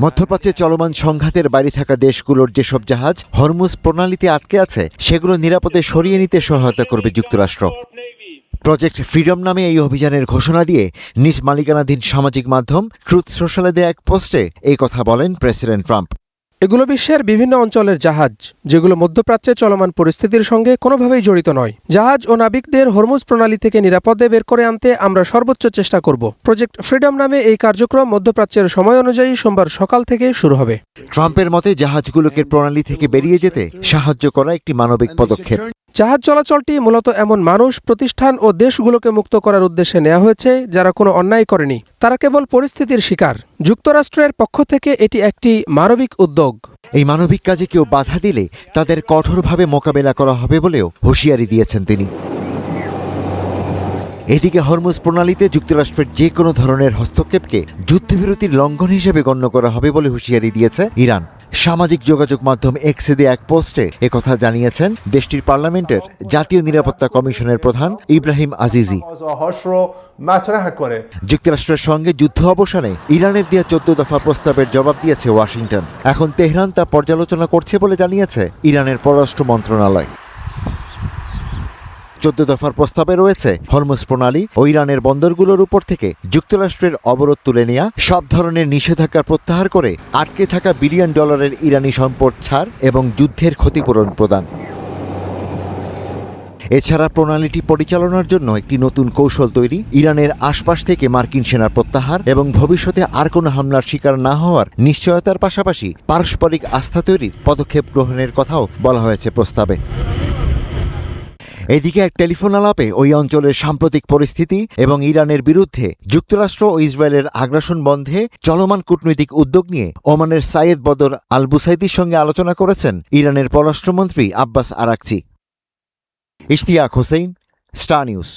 মধ্যপ্রাচ্যে চলমান সংঘাতের বাইরে থাকা দেশগুলোর যেসব জাহাজ হরমুজ প্রণালীতে আটকে আছে সেগুলো নিরাপদে সরিয়ে নিতে সহায়তা করবে যুক্তরাষ্ট্র। প্রজেক্ট ফ্রিডম নামে এই অভিযানের ঘোষণা দিয়ে নিজ মালিকানাধীন সামাজিক মাধ্যম ট্রুথ সোশ্যালে দেয়া এক পোস্টে এই কথা বলেন প্রেসিডেন্ট ট্রাম্প। এগুলো বিশ্বের বিভিন্ন অঞ্চলের জাহাজ, যেগুলো মধ্যপ্রাচ্যে চলমান পরিস্থিতির সঙ্গে কোনোভাবেই জড়িত নয়। জাহাজ ও নাবিকদের হরমুজ প্রণালী থেকে নিরাপদে বের করে আনতে আমরা সর্বোচ্চ চেষ্টা করব। প্রজেক্ট ফ্রিডম নামে এই কার্যক্রম মধ্যপ্রাচ্যের সময় অনুযায়ী সোমবার সকাল থেকে শুরু হবে। ট্রাম্পের মতে জাহাজগুলোকে প্রণালী থেকে বেরিয়ে যেতে সাহায্য করা একটি মানবিক পদক্ষেপ। জাহাজ চলাচলটি মূলত এমন মানুষ, প্রতিষ্ঠান ও দেশগুলোকে মুক্ত করার উদ্দেশ্যে নেওয়া হয়েছে যারা কোনো অন্যায় করেনি, তারা কেবল পরিস্থিতির শিকার। যুক্তরাষ্ট্রের পক্ষ থেকে এটি একটি মানবিক উদ্যোগ। এই মানবিক কাজে কেউ বাধা দিলে তাদের কঠোরভাবে মোকাবেলা করা হবে বলেও হুঁশিয়ারি দিয়েছেন তিনি। এদিকে হরমুজ প্রণালীতে যুক্তরাষ্ট্রের যে কোনো ধরনের হস্তক্ষেপকে যুদ্ধবিরতির লঙ্ঘন হিসেবে গণ্য করা হবে বলে হুঁশিয়ারি দিয়েছে ইরান। সামাজিক যোগাযোগ মাধ্যম এক্সে দিয়ে এক পোস্টে একথা জানিয়েছেন দেশটির পার্লামেন্টের জাতীয় নিরাপত্তা কমিশনের প্রধান ইব্রাহিম আজিজি। যুক্তরাষ্ট্রের সঙ্গে যুদ্ধ অবসানে ইরানের দেয়া 14 দফা প্রস্তাবের জবাব দিয়েছে ওয়াশিংটন। এখন তেহরান তা পর্যালোচনা করছে বলে জানিয়েছে ইরানের পররাষ্ট্র মন্ত্রণালয়। 14 দফার প্রস্তাবে রয়েছে হরমুজ প্রণালী ও ইরানের বন্দরগুলোর উপর থেকে যুক্তরাষ্ট্রের অবরোধ তুলে নেওয়া, সব ধরনের নিষেধাজ্ঞা প্রত্যাহার করে আটকে থাকা বিলিয়ন ডলারের ইরানি সম্পদ ছাড় এবং যুদ্ধের ক্ষতিপূরণ প্রদান। এছাড়া প্রণালীটি পরিচালনার জন্য একটি নতুন কৌশল তৈরি, ইরানের আশপাশ থেকে মার্কিন সেনার প্রত্যাহার এবং ভবিষ্যতে আর কোনো হামলার শিকার না হওয়ার নিশ্চয়তার পাশাপাশি পারস্পরিক আস্থা তৈরির পদক্ষেপ গ্রহণের কথাও বলা হয়েছে প্রস্তাবে। এদিকে এক টেলিফোন আলাপে ওই অঞ্চলের সাম্প্রতিক পরিস্থিতি এবং ইরানের বিরুদ্ধে যুক্তরাষ্ট্র ও ইসরায়েলের আগ্রাসন বন্ধে চলমান কূটনৈতিক উদ্যোগ নিয়ে ওমানের সাইয়েদ বদর আল বুসাইদির সঙ্গে আলোচনা করেছেন ইরানের পররাষ্ট্রমন্ত্রী Abbas Araghchi. Ishtiaq Hossain, star news.